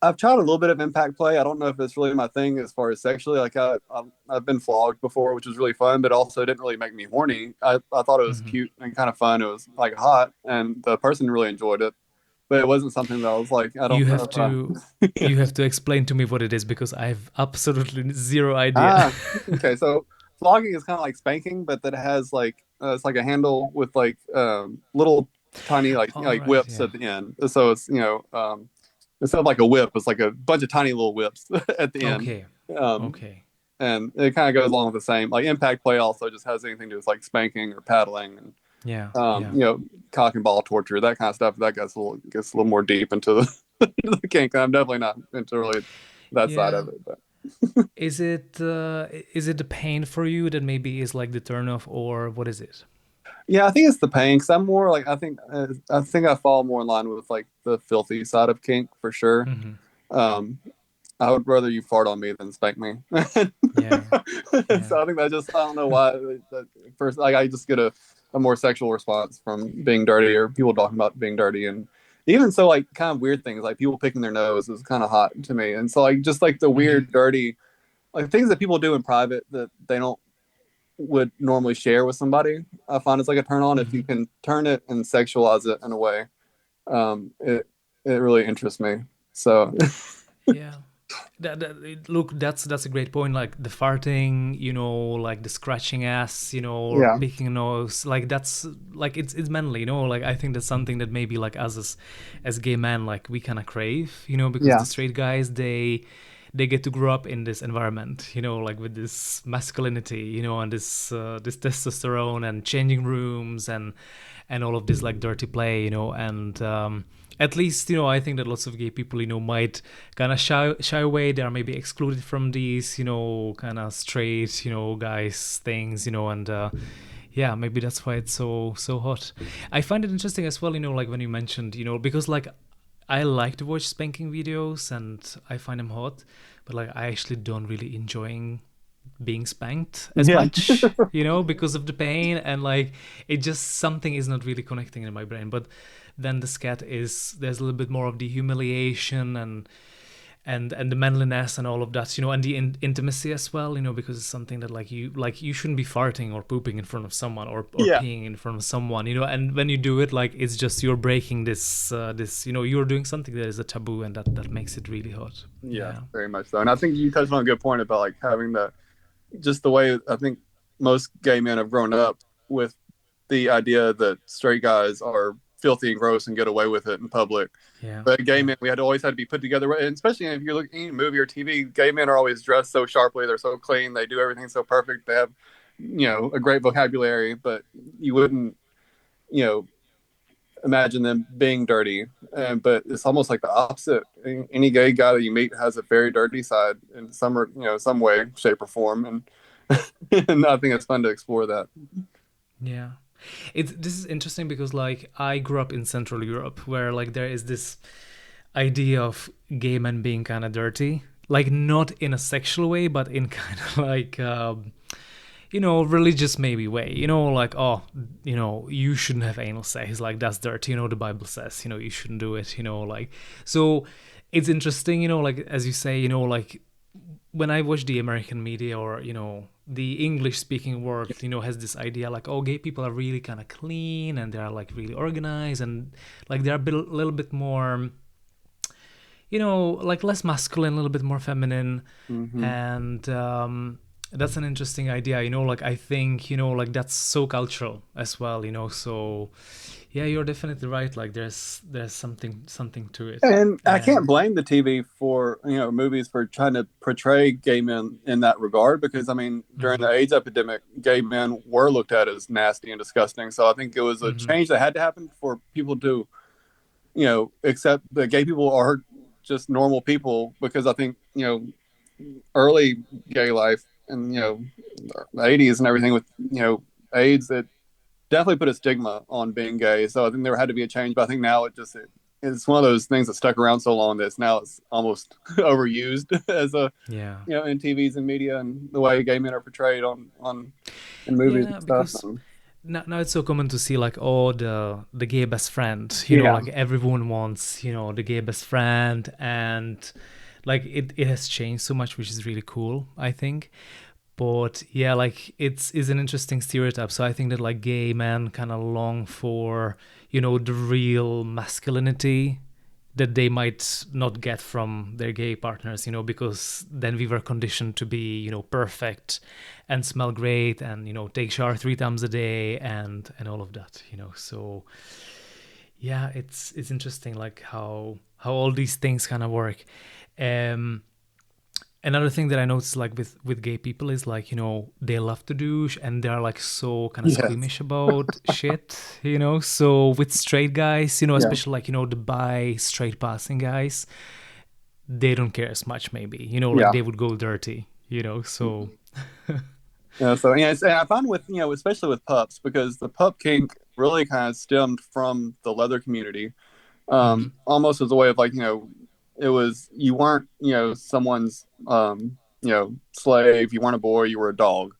I've tried a little bit of impact play. I don't know if it's really my thing as far as sexually. Like I've been flogged before, which was really fun, but also didn't really make me horny. I thought it was Hmm. cute and kind of fun. It was like hot, and the person really enjoyed it, but it wasn't something that I was like, I you don't know have if I. to you have to explain to me what it is, because I have absolutely zero idea. Ah, okay. So flogging is kind of like spanking, but that has like it's like a handle with like little tiny like All right, whips yeah. at the end. So it's instead of like a whip, it's like a bunch of tiny little whips at the end. Okay. Um, Okay. and it kind of goes along with the same. Like impact play also just has anything to do with like spanking or paddling and Yeah. um, Yeah. you know, cock and ball torture, that kind of stuff. That gets a little more deep into the, into the kink. I'm definitely not into really that side Yeah. of it, but Is it the pain for you that maybe is like the turnoff, or what is it? yeah, I think it's the pain because I'm more like I think I fall more in line with like the filthy side of kink for sure. Hmm. Um, I would rather you fart on me than spank me. Yeah, yeah. So I think that just, I don't know why. First, like, I just get a more sexual response from being dirty or people talking about being dirty. And even so, like, kind of weird things like people picking their nose is kind of hot to me. And so, like, just like the Hmm. weird, dirty, like things that people do in private that they don't would normally share with somebody, I find it's like a turn on if you Hmm. can turn it and sexualize it in a way. It really interests me. So Yeah. Look, that's a great point. Like the farting, like the scratching ass, or yeah, picking a nose. Like that's like it's manly, Like I think that's something that maybe like us as gay men, like we kind of crave, because the yeah, straight guys they get to grow up in this environment, like with this masculinity, and this testosterone and changing rooms and all of this like dirty play, and at least I think that lots of gay people might kind of shy away. They are maybe excluded from these kind of straight guys things, and yeah, maybe that's why it's so hot. I find it interesting as well, like when you mentioned, because like I like to watch spanking videos and I find them hot, but like I actually don't really enjoying being spanked as yeah, much, because of the pain, and like it just something is not really connecting in my brain. But then the scat is there's a little bit more of the humiliation and the manliness and all of that, and the intimacy as well, because it's something that like you shouldn't be farting or pooping in front of someone or yeah, peeing in front of someone, and when you do it, like it's just you're breaking this you're doing something that is a taboo, and that makes it really hot. yeah, Yeah. very much so. And I think you touched on a good point about like having the just the way I think most gay men have grown up with the idea that straight guys are filthy and gross and get away with it in public. Yeah. But gay Yeah. men, we had always had to be put together, and especially if you're looking at a movie or TV, gay men are always dressed so sharply. They're so clean. They do everything so perfect. They have, a great vocabulary, but you wouldn't, you know, imagine them being dirty. But it's almost like the opposite. Any gay guy that you meet has a very dirty side in some way, shape, or form, and and I think it's fun to explore that. Yeah. This is interesting because like I grew up in Central Europe where like there is this idea of gay men being kind of dirty, like not in a sexual way, but in kind of like religious maybe way, like, oh, you shouldn't have anal sex, like that's dirty, the Bible says, you shouldn't do it, like, so it's interesting, like as you say, like when I watch the American media or the English speaking world, has this idea like, oh, gay people are really kind of clean and they're like really organized and like they're a little bit more, like less masculine, a little bit more feminine, Mm-hmm. and that's an interesting idea. Like I think like that's so cultural as well. So yeah, you're definitely right. Like there's something to it, And I can't and blame the TV for, movies for trying to portray gay men in that regard because, I mean, during the hmm AIDS epidemic, gay men were looked at as nasty and disgusting. So I think it was a hmm change that had to happen for people to, accept that gay people are just normal people because I think, early gay life and, the 80s and everything with, AIDS, it definitely put a stigma on being gay. So I think there had to be a change, but I think now it's one of those things that stuck around so long that it's almost overused as a yeah. in TVs and media and the way gay men are portrayed on in movies and Yeah, stuff. because now it's so common to see like, oh, the gay best friend, Yeah, like everyone wants the gay best friend, and like it has changed so much, which is really cool, I think. But yeah, like it's an interesting stereotype. So I think that like gay men kind of long for the real masculinity that they might not get from their gay partners, because then we were conditioned to be, perfect and smell great and, take shower 3 times a day and all of that, So yeah, it's interesting like how all these things kind of work. Um Another thing that I noticed like with gay people is like, they love to douche and they're like so kind of yes, squeamish about shit, So with straight guys, yeah, especially like, the bi straight passing guys, they don't care as much maybe, like yeah. they would go dirty, so So and I find with especially with pups because the pup kink really kind of stemmed from the leather community, hmm almost as a way of like it was you weren't someone's slave. You weren't a boy. You were a dog.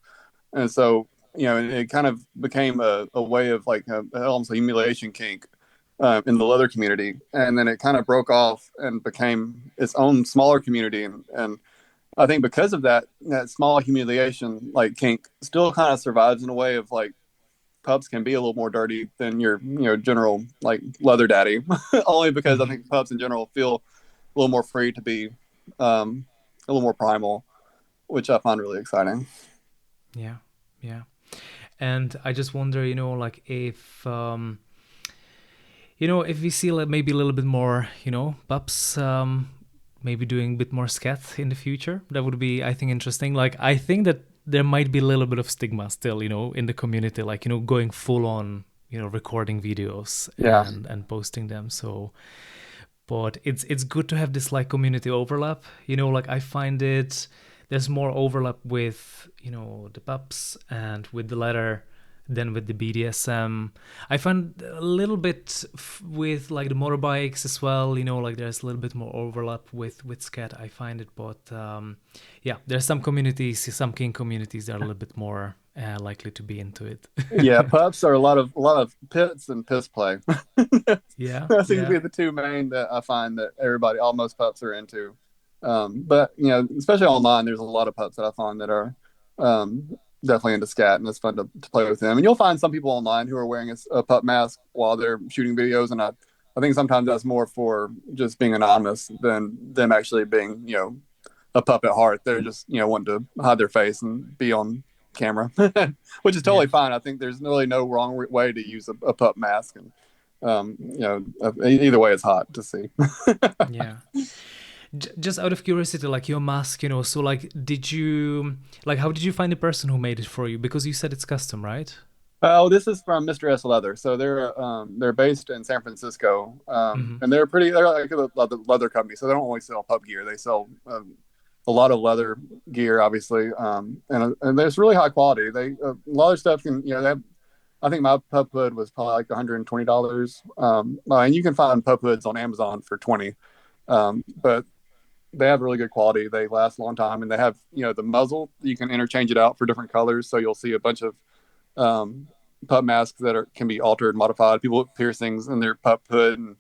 And so it kind of became a way of like almost a humiliation kink in the leather community, and then it kind of broke off and became its own smaller community, and I think because of that, that small humiliation like kink still kind of survives in a way of like pups can be a little more dirty than your general like leather daddy, only because I Hmm. think pups in general feel a little more free to be a little more primal, which I find really exciting. Yeah, yeah. And I just wonder, like if if we see like maybe a little bit more, pups maybe doing a bit more scat in the future, that would be, I think, interesting. Like, I think that there might be a little bit of stigma still, in the community, like, going full on, recording videos Yeah, and posting them. So, but it's good to have this like community overlap. Like I find it there's more overlap with the pups and with the letter than with the BDSM. I find a little bit with like the motorbikes as well. Like there's a little bit more overlap with scat. I find it, but yeah, there's some communities, some king communities that are a little bit more likely to be into it. yeah. Pups are a lot of pits and piss play. Yeah, That seems to yeah, be the two main that I find that everybody, almost pups, are into. But especially online, there's a lot of pups that I find that are definitely into scat, and it's fun to play with them. And you'll find some people online who are wearing a pup mask while they're shooting videos, and I think sometimes that's more for just being anonymous than them actually being a pup at heart. They're just wanting to hide their face and be on camera, which is totally yeah, fine. I think there's really no wrong way to use a pup mask, and either way, it's hot to see. yeah. Just out of curiosity, like your mask, so like, how did you find the person who made it for you? Because you said it's custom, right? Oh, this is from Mr. S Leather. So they're based in San Francisco, Mm-hmm. and they're like a leather company. So they don't only sell pub gear; they sell a lot of leather gear, obviously, and it's really high quality. They a lot of stuff can they have, I think my pup hood was probably like $120, and you can find pup hoods on Amazon for 20. But they have really good quality. They last a long time, and they have the muzzle. You can interchange it out for different colors, so you'll see a bunch of um, pup masks that can be altered, modified. People with piercings in their pup hood, and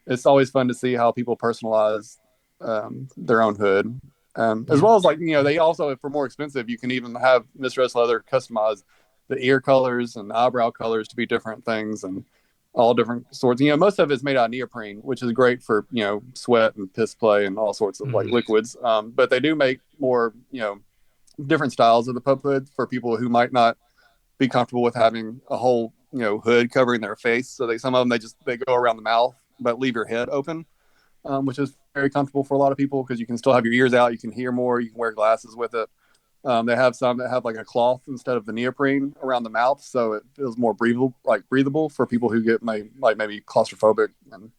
it's always fun to see how people personalize their own hood. As Yeah. well as like they also, for more expensive, you can even have Mistress Leather customize the ear colors and the eyebrow colors to be different things and all different sorts. Most of it's made out of neoprene, which is great for sweat and piss play and all sorts of like Mm-hmm. liquids. But they do make more different styles of the pup hood for people who might not be comfortable with having a whole hood covering their face. So some of them they go around the mouth but leave your head open, which is very comfortable for a lot of people because you can still have your ears out, you can hear more, you can wear glasses with it. They have some that have like a cloth instead of the neoprene around the mouth, so it feels more breathable for people who get like maybe claustrophobic. And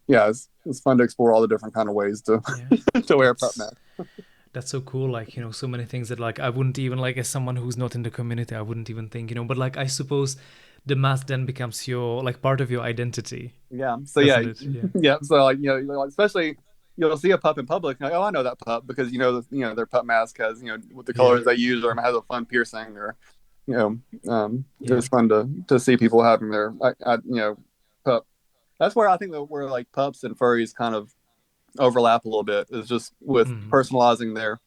yeah, it's fun to explore all the different kind of ways to Yeah. to wear a pup That's mask. that's so cool. Like, so many things that like I wouldn't even like as someone who's not in the community, I wouldn't even think, but like I suppose the mask then becomes your like part of your identity, Yeah. So yeah, doesn't it? Yeah. yeah. So like like, especially you'll see a pup in public, and like, oh, I know that pup because their pup mask has with the Yeah. colors they use, or has a fun piercing, or you Yeah. it's fun to see people having their pup. That's where I think that where like pups and furries kind of overlap a little bit is just with Mm-hmm. personalizing their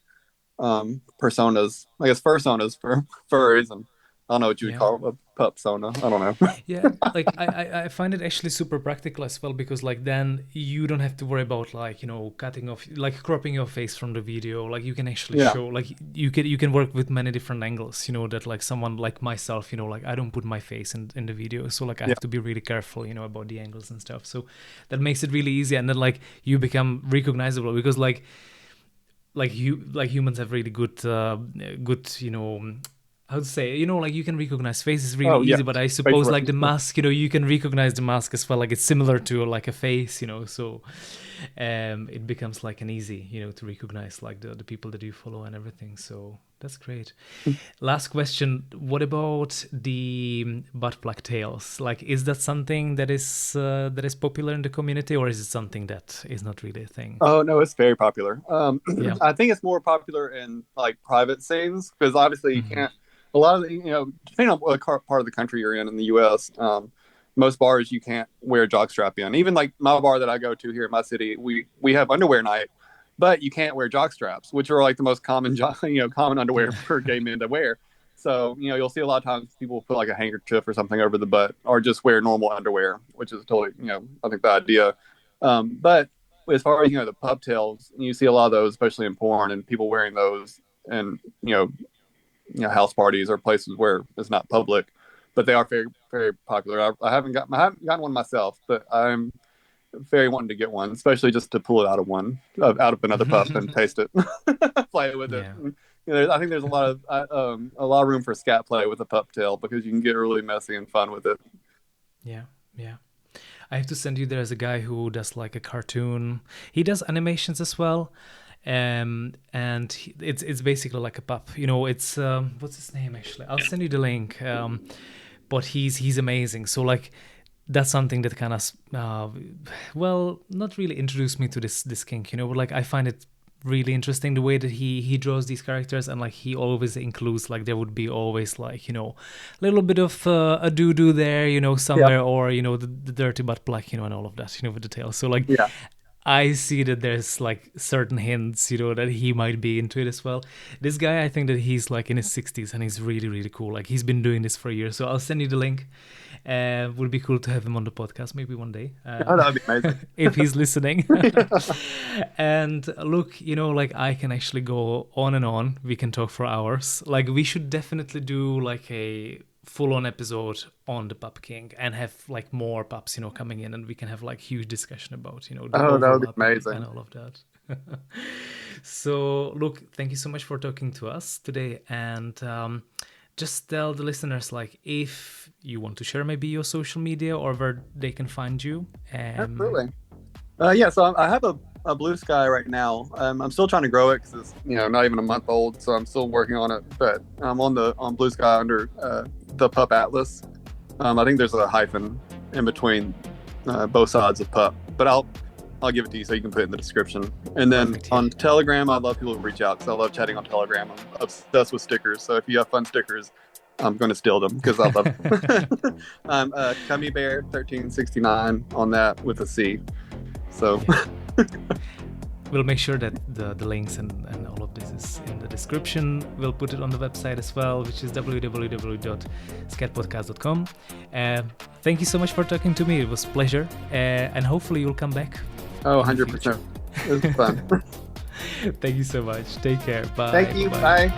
personas. I guess fursonas for furries, and I don't know what you would Yeah. call a pup sona. I don't know. Yeah, like I find it actually super practical as well because like then you don't have to worry about like cutting off like cropping your face from the video. Like you can actually Yeah. show like you can work with many different angles. That like someone like myself, like I don't put my face in the video, so like I Yeah. have to be really careful, about the angles and stuff. So that makes it really easy, and then like you become recognizable because like humans have really good how to say like you can recognize faces really Oh yeah. easy, but I Facial suppose like the recognition. mask, you can recognize the mask as well, like it's similar to like a face, so it becomes like an easy, to recognize like the people that you follow and everything. So that's great. Last question. What about the butt plug tails? Like, is that something that is popular in the community, or is it something that is not really a thing? Oh no, it's very popular. Yeah. I think it's more popular in like private scenes because obviously you Hmm. can't. A lot of the, depending on what part of the country you're in the U.S., most bars you can't wear a jockstrap in. Even like my bar that I go to here in my city, we have underwear night, but you can't wear jockstraps, which are like the most common common underwear Yeah. for gay men to wear. So you'll see a lot of times people put like a handkerchief or something over the butt, or just wear normal underwear, which is totally I think the idea. But as far as the pup tails, you see a lot of those, especially in porn, and people wearing those, and house parties or places where it's not public, but they are very very popular. I haven't gotten one myself, but I'm very wanting to get one, especially just to pull it out of another pup and taste it, play with it. Yeah. I think there's a lot of room for scat play with a pup tail because you can get really messy and fun with it. Yeah. Yeah. I have to send you. There's a guy who does like a cartoon. He does animations as well, and it's basically like a pup. It's what's his name actually? I'll send you the link. But he's amazing. So like that's something that kind of not really introduced me to this kink. But like I find it really interesting the way that he draws these characters, and like he always includes like there would be always like a little bit of a doo-doo there Yeah, somewhere, or the dirty butt plug and all of that with the tail. So like yeah. I see that there's like certain hints that he might be into it as well. This guy, I think that he's like in his 60s and he's really really cool. Like he's been doing this for a year. So I'll send you the link. Would be cool to have him on the podcast maybe one day, Oh, that'd be amazing. if he's listening. And look, like I can actually go on and on. We can talk for hours. Like we should definitely do like a full-on episode on the pup king and have like more pups coming in, and we can have like huge discussion about the Oh, that would be overlap and amazing. all of that. So look, thank you so much for talking to us today, and just tell the listeners like if you want to share maybe your social media or where they can find you. Absolutely. Yeah, so I have a blue sky right now. I'm still trying to grow it because it's not even a month old, so I'm still working on it. But I'm on blue sky under the Pup Atlas. I think there's a hyphen in between both sides of pup, but I'll give it to you so you can put it in the description. And then Perfect, yeah. on Telegram, I love people to reach out because I love chatting on Telegram. I'm obsessed with stickers, so if you have fun stickers, I'm going to steal them because I love them. I'm Cummy Bear 1369 on that with a C. So we'll make sure that the links and all of this is in the description. We'll put it on the website as well, which is www.scatpodcast.com. Thank you so much for talking to me. It was a pleasure, and hopefully you'll come back. Oh, 100%. It was fun. Thank you so much. Take care. Bye. Thank you. Bye.